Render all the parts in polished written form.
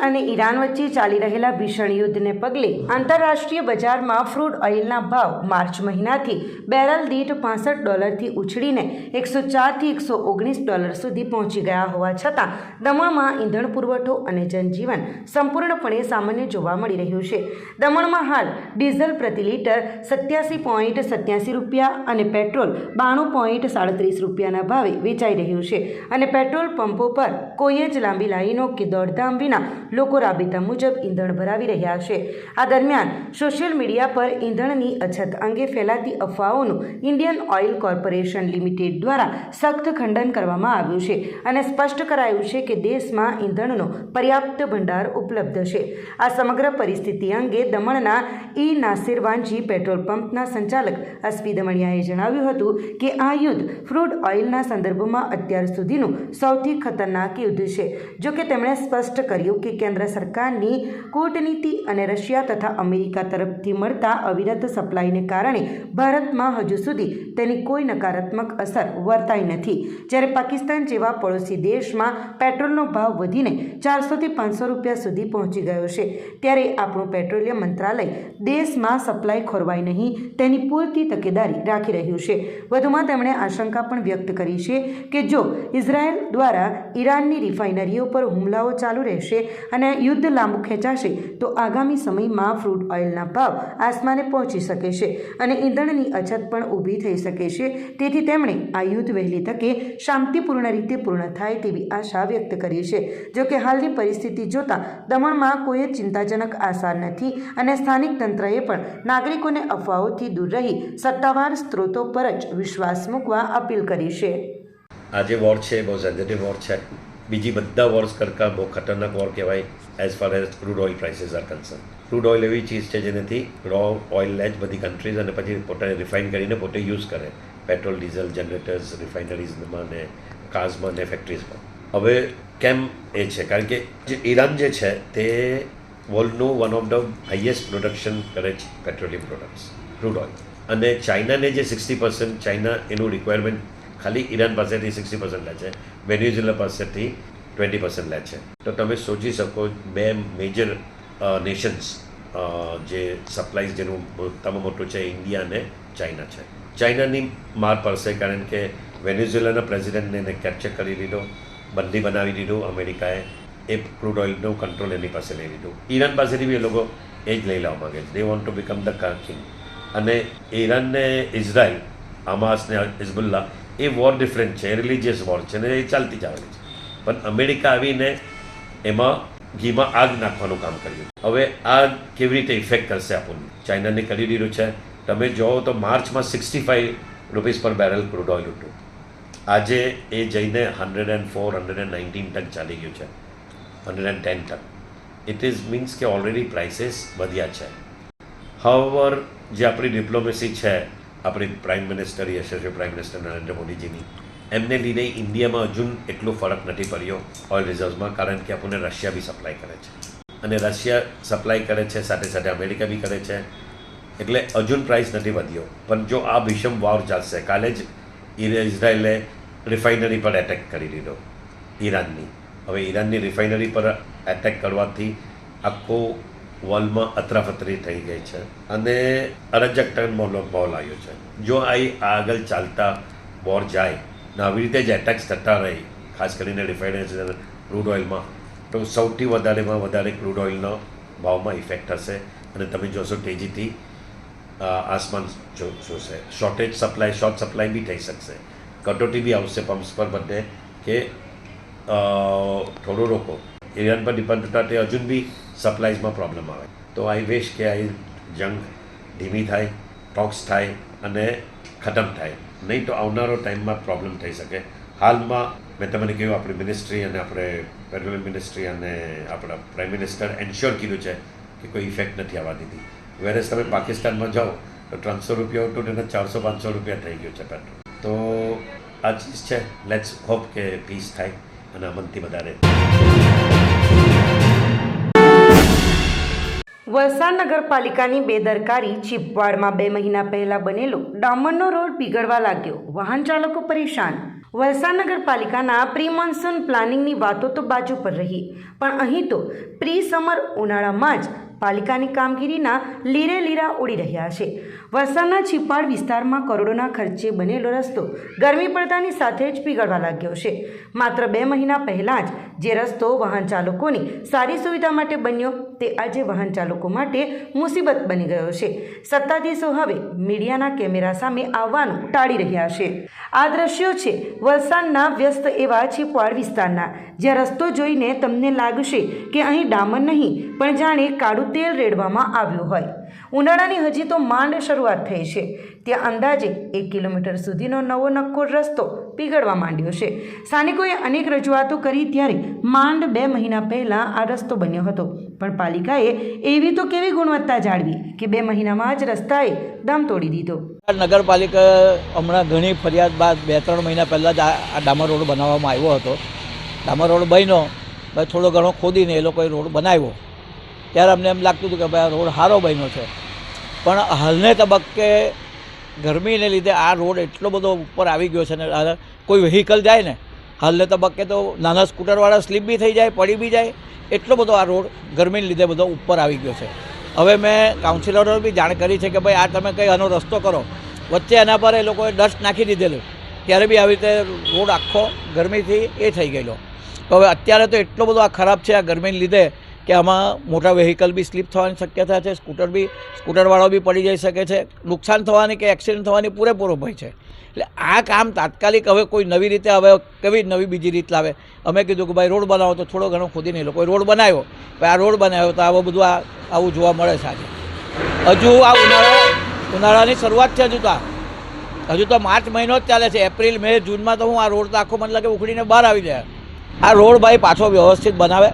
અને ઈરાન વચ્ચે ચાલી રહેલા ભીષણ યુદ્ધને પગલે આંતરરાષ્ટ્રીય બજારમાં ક્રૂડ ઓઇલના ભાવ માર્ચ મહિનાથી બેરલ દીઠ $65થી ઉછળીને $104થી $119 સુધી પહોંચી ગયા હોવા છતાં દમણમાં ઈંધણ પુરવઠો અને જનજીવન સંપૂર્ણપણે સામાન્ય જોવા મળી રહ્યું છે। દમણમાં હાલ ડીઝલ પ્રતિ લીટર ₹87.87 અને પેટ્રોલ ₹92.37ના ભાવે વેચાઈ રહ્યું છે અને પેટ્રોલ પંપો પર કોઈ જ લાંબી લાઈનો કે દોડધામ વિના લોકો રાબેતા મુજબ ઈંધણ ભરાવી રહ્યા છે। આ દરમિયાન સોશિયલ મીડિયા પર ઈંધણની અછત અંગે ફેલાતી અફવાઓનું ઇન્ડિયન ઓઇલ કોર્પોરેશન લિમિટેડ દ્વારા સખ્ત ખંડન કરવામાં આવ્યું છે અને સ્પષ્ટ કરાયું છે કે દેશમાં ઈંધણનો પર્યાપ્ત ભંડાર ઉપલબ્ધ છે। આ સમગ્ર પરિસ્થિતિ અંગે દમણના નાસિર વાંજી પેટ્રોલ પંપના સંચાલક અસ્પી દમણિયાએ જણાવ્યું હતું કે આ યુદ્ધ ક્રૂડ ઓઇલના સંદર્ભમાં અત્યાર સુધીનું સૌથી ખતરનાક યુદ્ધ છે। જો કે તેમણે સ્પષ્ટ કર્યું કે કેન્દ્ર સરકારની કૂટનીતિ અને રશિયા તથા અમેરિકા તરફથી મળતા અવિરત સપ્લાયને કારણે ભારતમાં હજુ સુધી તેની કોઈ નકારાત્મક અસર વર્તાઈ નથી। જ્યારે પાકિસ્તાન જેવા પડોશી દેશમાં પેટ્રોલનો ભાવ વધીને ₹400થી ₹500 સુધી પહોંચી ગયો છે, ત્યારે આપણું પેટ્રોલિયમ મંત્રાલય દેશમાં સપ્લાય ખોરવાય નહીં તેની પૂરતી તકેદારી રાખી રહ્યું છે। વધુમાં તેમણે આશંકા પણ વ્યક્ત કરી છે કે જો ઇઝરાયલ દ્વારા ઈરાનની રિફાઇનરીઓ પર હુમલાઓ ચાલુ રહેશે અને યુદ્ધ લાંબુ ખેંચાશે તો આગામી સમયમાં ક્રૂડ ઓઇલના ભાવ આસમાને પહોંચી શકે છે અને ઈંધણની અછત પણ ઊભી થઈ શકે છે। તેથી તેમણે આ યુદ્ધ વહેલી તકે શાંતિપૂર્ણ રીતે પૂર્ણ થાય તેવી આશા વ્યક્ત કરી છે। જો કે હાલની પરિસ્થિતિ જોતા દમણમાં કોઈ જ ચિંતાજનક આસાર નથી અને સ્થાનિક તંત્રએ પણ નાગરિકોને અફવાઓથી દૂર રહી સત્તાવાર સ્ત્રોતો પર જ વિશ્વાસ મૂકવા અપીલ કરી છે। આજે વોર છે, બહુ સેન્સિટિવ વોર છે। બીજી બધા વોર્સ કરતાં બહુ ખતરનાક વોર કહેવાય as far as crude oil prices R concern. Crude oil એવી ચીજ છે જેનાથી રો ઓઇલ લે જ બધી કન્ટ્રીઝ અને પછી પોતાને રિફાઇન કરીને પોતે યુઝ કરે પેટ્રોલ ડીઝલ જનરેટર્સ રિફાઇનરીઝમાં ને કાર્સમાં ને ફેક્ટરીઝમાં। હવે કેમ એ છે કારણ કે જે ઈરાન જે છે તે વર્લ્ડનું one of the highest production કરે છે પેટ્રોલિયમ પ્રોડક્ટ્સ ક્રૂડ ઓઇલ, અને ચાઇનાને જે 60% ચાઇના એનું રિક્વાયરમેન્ટ ખાલી ઈરાન પાસેથી 60% લે છે, વેનેઝુએલા પાસેથી 20% લે છે। તો તમે સોચી શકો બે મેજર નેશન્સ જે સપ્લાઈઝ જેનું મોટામાં મોટું છે ઇન્ડિયા અને ચાઇના છે। ચાઇનાની માર પડશે કારણ કે વેનેઝુએલાના પ્રેસિડેન્ટને એને કેપ્ચર કરી લીધો, બંદી બનાવી દીધું અમેરિકાએ, એ ક્રૂડ ઓઇલનું કંટ્રોલ એની પાસે લઈ લીધું। ઈરાન પાસેથી બી એ લોકો એ જ લઈ લેવા માગે છે, they want to become the king. અને ઈરાનને ઇઝરાયલ, હમાસ ને હિઝબુલ્લા એ વોર ડિફરન્ટ છે, રિલિજિયસ વોર છે ને એ ચાલતી જ આવેલી છે, પણ અમેરિકા આવીને એમાં ઘીમાં આગ નાખવાનું કામ કર્યું। હવે આ કેવી રીતે ઇફેક્ટ કરશે આપણને? ચાઇનાને કરી દીધું છે, તમે જોવો તો માર્ચમાં ₹65 પર બેરલ ક્રૂડ ઓઇલ હતું, આજે એ જઈને 104, 119 તક ચાલી ગયું છે, 110 તક। ઇટ ઇઝ મીન્સ કે ઓલરેડી પ્રાઇસીસ વધ્યા છે। હાઉએવર જે આપણી ડિપ્લોમેસી છે આપણી પ્રાઇમ મિનિસ્ટર યશસ્વી પ્રાઇમ મિનિસ્ટર નરેન્દ્ર મોદીજીની, એમને લીધે ઇન્ડિયામાં હજુ એટલો ફરક નથી પડ્યો ઓઇલ રિઝર્વ્સમાં, કારણ કે આપણને રશિયા બી સપ્લાય કરે છે અને રશિયા સપ્લાય કરે છે સાથે સાથે અમેરિકા બી કરે છે, એટલે હજુ પ્રાઇસ નથી વધ્યો। પણ જો આ ભીષણ વોર ચાલશે, કાલે જ ઇઝરાયલે રિફાઇનરી પર એટેક કરી દીધો ઈરાનની। હવે ઈરાનની રિફાઇનરી પર એટેક કરવાથી આખો વર્લ્ડમાં અતરાફતરી થઈ ગઈ છે અને અરાજકતાનો માહોલ આવ્યો છે। જો આ આગળ ચાલતા વોર જાય ને આવી રીતે જ એટેક્સ થતા રહે, ખાસ કરીને રિફાઇનરી ક્રૂડ ઓઇલમાં, તો સૌથી વધારેમાં વધારે ક્રૂડ ઓઇલનો ભાવમાં ઇફેક્ટ થશે અને તમે જોશો તેજીથી આસમાન જોશે। શોર્ટ સપ્લાય બી થઈ શકશે, કટોટી બી આવશે પમ્પ્સ પર બધે કે થોડો રોકો ઈરાન પર ડિપેન્ડ થતા તે હજુ બી સપ્લાઈઝમાં પ્રોબ્લેમ આવે। તો આઈ વિશ કે આ જંગ ધીમી થાય, ટોક્સ થાય અને ખતમ થાય, નહીં તો આવનારો ટાઈમમાં પ્રોબ્લેમ થઈ શકે। હાલમાં મેં તમને કહ્યું આપણી મિનિસ્ટ્રી અને આપણે પેટ્રોલિયમ મિનિસ્ટ્રી અને આપણા પ્રાઇમ મિનિસ્ટર એન્શ્યોર કીધું છે કે કોઈ ઇફેક્ટ નથી આવવા દીધી। વેરેસ તમે પાકિસ્તાનમાં જાઓ તો ₹300 હતું તેને ₹400-500 થઈ ગયું છે પેટ્રોલ। તો આ ચીજ છે, લેટ્સ હોપ કે પીસ થાય અને અમનથી વધારે। વલસાડ નગરપાલિકાની બેદરકારી, ચીપવાડમાં 2 મહિના પહેલા બનેલો ડામરનો રોડ પીગળવા લાગ્યો, વાહન ચાલકો પરેશાન। વલસાડ નગરપાલિકાના પ્રી મોન્સૂન પ્લાનિંગની વાતો તો બાજુ પર રહી, પણ અહીં તો પ્રી સમર ઉનાળામાં જ પાલિકાની કામગીરીના લીરે લીરા ઉડી રહ્યા છે. વલસાડના છીપાડ વિસ્તારમાં કરોડોના ખર્ચે બનેલો રસ્તો ગરમી પડતાની સાથે જ પીગળવા લાગ્યો છે. માત્ર 2 મહિના પહેલાં જ જે રસ્તો વાહન ચાલકોની સારી સુવિધા માટે બન્યો તે આજે વાહન ચાલકો માટે મુસીબત બની ગયો છે. સત્તાધીશો હવે મીડિયાના કેમેરા સામે આવવાનું ટાળી રહ્યા છે. આ દ્રશ્યો છે વલસાડના વ્યસ્ત એવા છીપાડ વિસ્તારના, જ્યાં રસ્તો જોઈને તમને લાગશે કે અહીં ડામર નહીં પણ જાણે કાળું તેલ રેડવામાં આવ્યું હોય. ઉનાળાની હજી તો માંડ શરૂઆત થઈ છે, ત્યાં અંદાજે 1 કિલોમીટર સુધીનો નવો નક્કોર રસ્તો પીગળવા માંડ્યો છે. સ્થાનિકોએ અનેક રજૂઆતો કરી ત્યારે માંડ 2 મહિના પહેલાં આ રસ્તો બન્યો હતો, પણ પાલિકાએ એવી તો કેવી ગુણવત્તા જાળવી કે 2 મહિનામાં જ રસ્તાએ દમ તોડી દીધો. નગરપાલિકા હમણાં ઘણી ફરિયાદ બાદ 2-3 મહિના પહેલાં જ આ ડામર રોડ બનાવવામાં આવ્યો હતો. ડામર રોડ બન્યો, ભાઈ થોડો ઘણો ખોદીને એ લોકોએ રોડ બનાવ્યો. ત્યારે અમને એમ લાગતું હતું કે ભાઈ આ રોડ સારો બન્યો છે, પણ હાલને તબક્કે ગરમીને લીધે આ રોડ એટલો બધો ઉપર આવી ગયો છે ને કોઈ વ્હીકલ જાય ને હાલને તબક્કે તો નાના સ્કૂટરવાળા સ્લીપ બી થઈ જાય, પડી બી જાય, એટલો બધો આ રોડ ગરમીને લીધે બધો ઉપર આવી ગયો છે. હવે મેં કાઉન્સિલરોને બી જાણ કરી છે કે ભાઈ આ તમે કંઈ આનો રસ્તો કરો. વચ્ચે એના પર એ લોકોએ ડસ્ટ નાખી દીધેલું, ત્યારે બી આવી રીતે રોડ આખો ગરમીથી એ થઈ ગયેલો. તો હવે અત્યારે તો એટલો બધો આ ખરાબ છે આ ગરમીને લીધે કે આમાં મોટા વ્હીકલ બી સ્લીપ થવાની શક્યતા છે, સ્કૂટરવાળો બી પડી જઈ શકે છે, નુકસાન થવાની કે એક્સિડન્ટ થવાની પૂરેપૂરો ભય છે. એટલે આ કામ તાત્કાલિક હવે કોઈ નવી રીતે હવે કેવી નવી બીજી રીત લાવે. અમે કીધું કે ભાઈ રોડ બનાવો, તો થોડો ઘણો ખોદીને એ લોકોએ રોડ બનાવ્યો. ભાઈ આ રોડ બનાવ્યો તો આવું બધું આવું જોવા મળે છે આજે. હજુ આ ઉનાળાની શરૂઆત છે, હજુ તો માર્ચ મહિનો જ ચાલે છે. એપ્રિલ, મે, જૂનમાં તો હું આ રોડ તો આખો મને લાગે ઉખડીને બહાર આવી જાય. આ રોડ ભાઈ પાછો વ્યવસ્થિત બનાવે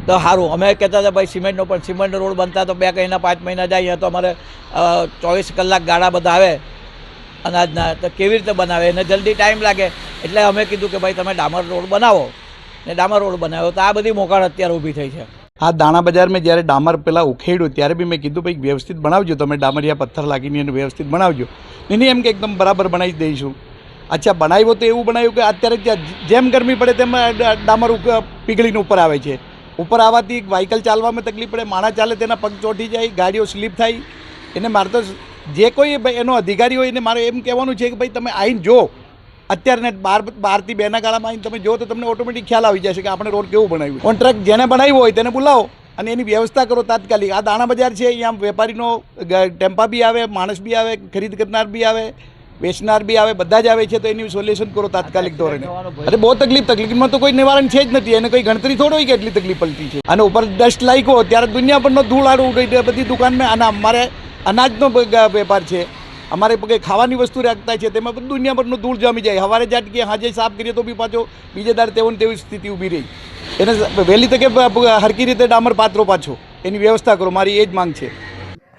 તો સારું. અમે કહેતા હતા ભાઈ સિમેન્ટનો, પણ સિમેન્ટનો રોડ બનતા તો 2 મહિના 5 મહિના જાય, તો અમારે 24 કલાક ગાડા બધા આવે અનાજના, તો કેવી રીતે બનાવે, એને જલ્દી ટાઈમ લાગે. એટલે અમે કીધું કે ભાઈ તમે ડામર રોડ બનાવો, ને ડામર રોડ બનાવ્યો તો આ બધી મોકાણ અત્યારે ઊભી થઈ છે. આ દાણા બજારમાં જ્યારે ડામર પહેલાં ઉખેડ્યું ત્યારે બી મેં કીધું ભાઈ વ્યવસ્થિત બનાવજો, તમે ડામરિયા પથ્થર લાગીને એને વ્યવસ્થિત બનાવજો. નહીં એમ કે એકદમ બરાબર બનાવી દઈશું. અચ્છા, બનાવ્યો તો એવું બનાવ્યું કે અત્યારે જેમ ગરમી પડે તેમ ડામર પીગળીને ઉપર આવે છે. ઉપર આવવાથી વ્હીકલ ચાલવામાં તકલીફ પડે, માણસ ચાલે તેના પગ ચોંટી જાય, ગાડીઓ સ્લીપ થાય. એને મારે તો જે કોઈ એનો અધિકારી હોય એને મારે એમ કહેવાનું છે કે ભાઈ તમે આવીને જો, અત્યારે 12 થી 2 ના ગાળામાં આવીને તમે જો તો તમને ઓટોમેટિક ખ્યાલ આવી જશે કે આપણે રોડ કેવું બનાવ્યું. કોન્ટ્રાક્ટ જેને બનાવ્યો હોય તેને બોલાવો અને એની વ્યવસ્થા કરો તાત્કાલિક. આ દાણા બજાર છે, અહીંયા વેપારીનો ટેમ્પા બી આવે, માણસ બી આવે, ખરીદ કરનાર બી આવે, વેચનાર બી આવે, બધા જ આવે છે. તો એની સોલ્યુશન કરો તાત્કાલિક ધોરણે. અરે બહુ તકલીફમાં તો કોઈ નિવારણ છે જ નથી. એને કોઈ ગણતરી થોડો હોય કે એટલી તકલીફ પડતી છે. અને ઉપર ડસ્ટ લાગ્યો ત્યારે દુનિયાભરનો ધૂળ આડું બધી દુકાનમાં. અને અમારે અનાજનો વેપાર છે, અમારે કંઈ ખાવાની વસ્તુ રાખતા છે, તેમાં બધું દુનિયાભરનો ધૂળ જમી જાય. સવારે જાટકીએ હાજે સાફ કરીએ તો બી પાછો બીજે દાડે તેવી સ્થિતિ ઊભી રહી. એને વહેલી તકે હરકી રીતે ડામર પાત્રો પાછો એની વ્યવસ્થા કરો, મારી એ જ માંગ છે.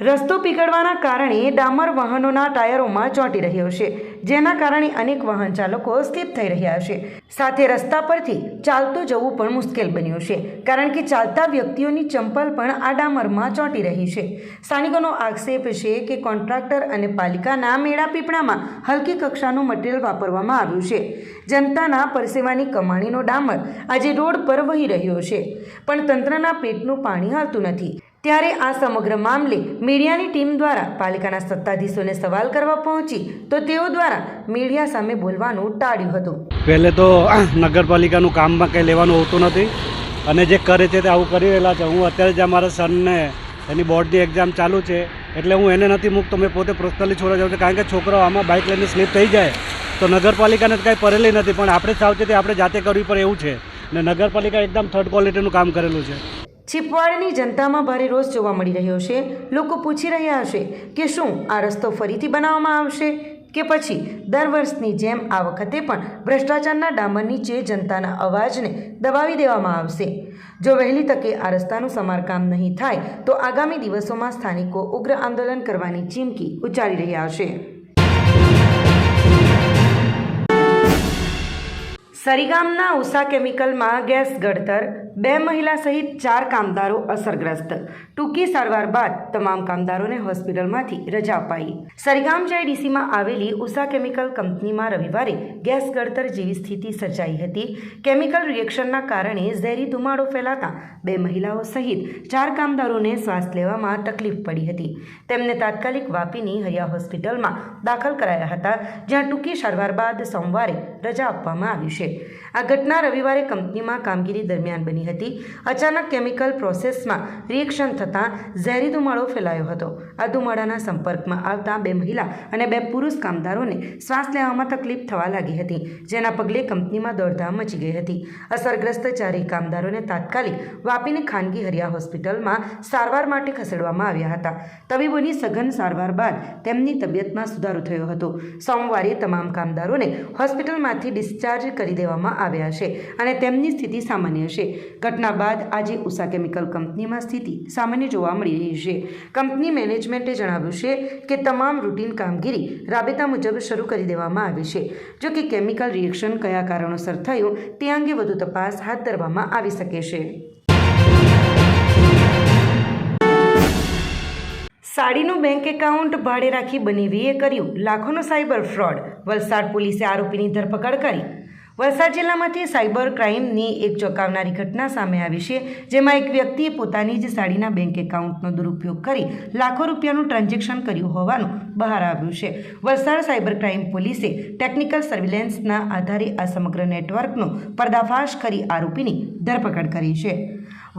રસ્તો પીગળવાના કારણે ડામર વાહનોના ટાયરોમાં ચોંટી રહ્યો છે, જેના કારણે અનેક વાહન ચાલકો સ્લીપ થઈ રહ્યા છે. સાથે રસ્તા પરથી ચાલતું જવું પણ મુશ્કેલ બન્યું છે, કારણ કે ચાલતા વ્યક્તિઓની ચંપલ પણ આ ડામરમાં ચોંટી રહી છે. સ્થાનિકોનો આક્ષેપ છે કે કોન્ટ્રાક્ટર અને પાલિકાના મેળાપીપળામાં હલકી કક્ષાનું મટીરિયલ વાપરવામાં આવ્યું છે. જનતાના પરસેવાની કમાણીનો ડામર આજે રોડ પર વહી રહ્યો છે, પણ તંત્રના પેટનું પાણી હાલતું નથી. ત્યારે આ સમગ્ર મામલે મીડિયાની ટીમ દ્વારા પાલિકાના સત્તાધીશોને સવાલ કરવા પહોંચી તો તેઓ દ્વારા મીડિયા સામે બોલવાનું ટાળ્યું હતું. પહેલે તો નગરપાલિકાનું કામમાં કંઈ લેવાનું હોતું નથી અને જે કરે છે તે આવું કરી રહેલા છે. હું અત્યારે જ મારા સનને એની બોર્ડની એક્ઝામ ચાલુ છે એટલે હું એને નથી મૂકતો, મેં પોતે પર્સનલી છોડવા જાઉં છું. કારણ કે છોકરાઓ આમાં બાઇક લઈને સ્લીપ થઈ જાય તો નગરપાલિકાને કાંઈ પરેલી નથી, પણ આપણે સાવચેતી આપણે જાતે કરવી પડે એવું છે. ને નગરપાલિકા એકદમ થર્ડ ક્વોલિટીનું કામ કરેલું છે. છીપવાડની જનતામાં ભારે રોષ જોવા મળી રહ્યો છે. લોકો પૂછી રહ્યા હશે કે શું આ રસ્તો ફરીથી બનાવવામાં આવશે કે પછી દર વર્ષની જેમ આ વખતે પણ ભ્રષ્ટાચારના ડામર નીચે જનતાના અવાજને દબાવી દેવામાં આવશે. જો વહેલી તકે આ રસ્તાનું સમારકામ નહીં થાય તો આગામી દિવસોમાં સ્થાનિકો ઉગ્ર આંદોલન કરવાની ચીમકી ઉચ્ચારી રહ્યા છે. સરીગામના ઉષા કેમિકલમાં ગેસ ગળતર, 2 મહિલા સહિત 4 કામદારો અસરગ્રસ્ત. ટૂંકી સારવાર બાદ તમામ કામદારોને હોસ્પિટલમાંથી રજા અપાઈ. સરીગામ JDCમાં આવેલી ઉષા કેમિકલ કંપનીમાં રવિવારે ગેસ ગળતર જેવી સ્થિતિ સર્જાઈ હતી. કેમિકલ રિએક્શનના કારણે ઝેરી ધુમાડો ફેલાતા 2 મહિલાઓ સહિત 4 કામદારોને શ્વાસ લેવામાં તકલીફ પડી હતી. તેમને તાત્કાલિક વાપીની હરિયા હોસ્પિટલમાં દાખલ કરાયા હતા, જ્યાં ટૂંકી સારવાર બાદ સોમવારે રજા આપવામાં આવી છે. આ ઘટના રવિવારે કંપનીમાં કામગીરી દરમિયાન બની હતી. અચાનક કેમિકલ પ્રોસેસમાં રિએક્શન થતાં ઝેરી ધુમાડો ફેલાયો હતો. આ ધુમાડાના સંપર્કમાં આવતા 2 મહિલા અને 2 પુરુષ કામદારોને શ્વાસ લેવામાં તકલીફ થવા લાગી હતી, જેના પગલે કંપનીમાં દોડધામ મચી ગઈ હતી. અસરગ્રસ્ત 4 કામદારોને તાત્કાલિક વાપીની ખાનગી હરિયા હોસ્પિટલમાં સારવાર માટે ખસેડવામાં આવ્યા હતા. તબીબોની સઘન સારવાર બાદ તેમની તબિયતમાં સુધારો થયો હતો. સોમવારે તમામ કામદારોને હોસ્પિટલમાંથી ડિસ્ચાર્જ કરી દેવામાં આવ્યા છે અને તેમની સ્થિતિ સામાન્ય છે. ઘટના બાદ આજે ઉષા કેમિકલ કંપનીમાં સ્થિતિ સામાન્ય જોવા મળી રહી છે. કંપની મેનેજમેન્ટે જણાવ્યું છે કે તમામ રૂટીન કામગીરી રાબેતા મુજબ શરૂ કરી દેવામાં આવી છે. જો કે કેમિકલ રિએક્શન કયા કારણોસર થયું તે અંગે વધુ તપાસ હાથ ધરવામાં આવી શકે છે. સાડીનું બેંક એકાઉન્ટ ભાડે રાખી બનેવીએ કર્યું લાખોનો સાયબર ફ્રોડ. વલસાડ પોલીસે આરોપીની ધરપકડ કરી. વલસાડ જિલ્લામાંથી સાયબર ક્રાઇમની એક ચોંકાવનારી ઘટના સામે આવી છે, જેમાં એક વ્યક્તિએ પોતાની જ સાડીના બેંક એકાઉન્ટનો દુરુપયોગ કરી લાખો રૂપિયાનું ટ્રાન્ઝેક્શન કર્યું હોવાનું બહાર આવ્યું છે. વલસાડ સાયબર ક્રાઇમ પોલીસે ટેકનિકલ સર્વેલન્સના આધારે આ સમગ્ર નેટવર્કનો પર્દાફાશ કરી આરોપીની ધરપકડ કરી છે.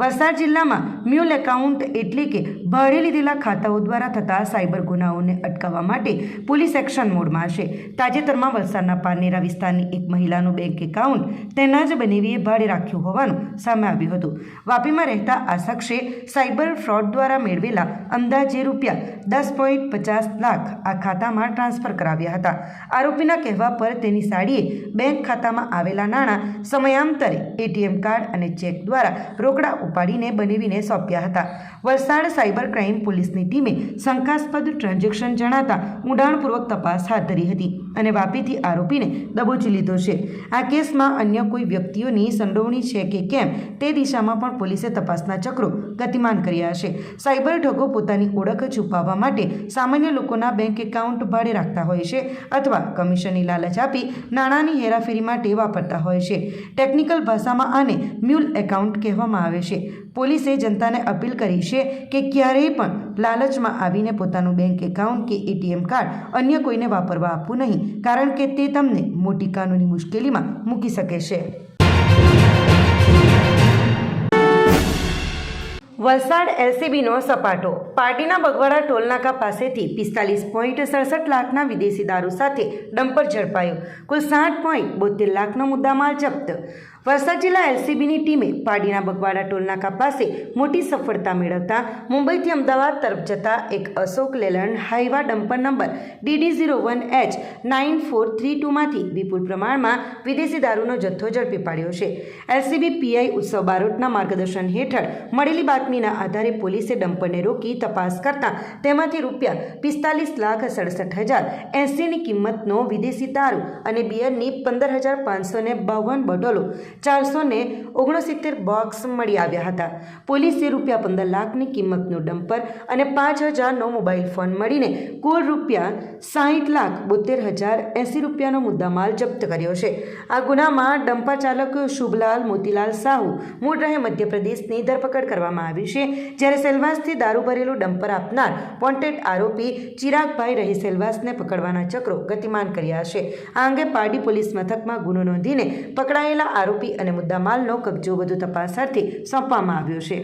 વલસાડ જિલ્લામાં મ્યુલ એકાઉન્ટ એટલે કે ભાડે લીધેલા ખાતાઓ દ્વારા થતા સાયબર ગુનાઓને અટકાવવા માટે પોલીસ એક્શન મોડમાં છે. તાજેતરમાં વલસાડના પારનેરા વિસ્તારની એક મહિલાનું બેંક એકાઉન્ટ તેના જ બનેવીએ ભાડે રાખ્યું હોવાનું સામે આવ્યું હતું. વાપીમાં રહેતા આ શખ્સે સાયબર ફ્રોડ દ્વારા મેળવેલા અંદાજે ₹10.50 લાખ આ ખાતામાં ટ્રાન્સફર કરાવ્યા હતા. આરોપીના કહેવા પર તેની સાડીએ બેંક ખાતામાં આવેલા નાણાં સમયાંતરે ATM કાર્ડ અને ચેક દ્વારા રોકડા ઉપાડીને બનેવીને સોંપ્યા હતા. વલસાડ સાયબર ક્રાઇમ પોલીસની ટીમે શંકાસ્પદ ટ્રાન્ઝેક્શન જણાતા ઊંડાણપૂર્વક તપાસ હાથ ધરી હતી અને વાપીથી આરોપીને દબોચી લીધો છે. આ કેસમાં અન્ય કોઈ વ્યક્તિઓની સંડોવણી છે કે કેમ તે દિશામાં પણ પોલીસે તપાસના ચક્રો ગતિમાન કર્યા છે. સાયબર ઠગો પોતાની ઓળખ છુપાવવા માટે સામાન્ય લોકોના બેંક એકાઉન્ટ ભાડે રાખતા હોય છે અથવા કમિશનની લાલચ આપી નાણાંની હેરાફેરી માટે વાપરતા હોય છે. ટેકનિકલ ભાષામાં આને મ્યુલ એકાઉન્ટ કહેવામાં આવે છે. પોલીસે જનતાને અપીલ કરી છે કે ક્યારેય પણ લાલચમાં આવીને પોતાનું બેંક એકાઉન્ટ કે ATM કાર્ડ અન્ય કોઈને વાપરવા આપવું નહીં, કારણ કે તે તમને મોટી કાનૂની મુશ્કેલીમાં મૂકી શકે છે. વલસાડ LCBનો સપાટો. પાર્ટીના બગવાડા ટોલનાકા પાસેથી 45.67 લાખના વિદેશી દારૂ સાથે ડમ્પર ઝડપાયો. કુલ 60.72 લાખનો મુદ્દામાલ જપ્ત. વલસાડ જિલ્લા LCBની ટીમે પાડીના બગવાડા ટોલનાકા પાસે મોટી સફળતા મેળવતા મુંબઈથી અમદાવાદ તરફ જતા એક અશોક લેલન્ડ હાઈવા ડમ્પર નંબર DD01H9432માંથી વિપુલ પ્રમાણમાં વિદેશી દારૂનો જથ્થો ઝડપી પાડ્યો છે. LCB PI ઉત્સવ બારોટના માર્ગદર્શન હેઠળ મળેલી બાતમીના આધારે પોલીસે ડમ્પરને રોકી તપાસ કરતા તેમાંથી ₹45,67,080ની કિંમતનો વિદેશી દારૂ અને બિયરની 15,552 બોટલો, 469 બોક્સ મળી આવ્યા હતા. પોલીસે ₹15 લાખની કિંમતનું ડમ્પર અને 5,000નો મોબાઈલ ફોન મળીને કુલ ₹60,72,080નો મુદ્દામાલ જપ્ત કર્યો છે. આ ગુનામાં ડમ્પર ચાલક શુભલાલ મોતીલાલ સાહુ મૂળ રહે મધ્યપ્રદેશની ધરપકડ કરવામાં આવી છે, જ્યારે સેલવાસથી દારૂ ભરેલું ડમ્પર આપનાર વોન્ટેડ આરોપી ચિરાગભાઈ રહી સેલવાસને પકડવાના ચક્રો ગતિમાન કર્યા છે. આ અંગે પારડી પોલીસ મથકમાં ગુનો નોંધીને પકડાયેલા આરોપી અને મુદ્દામાલનો કબજો વધુ તપાસ અર્થે સોંપવામાં આવ્યો છે.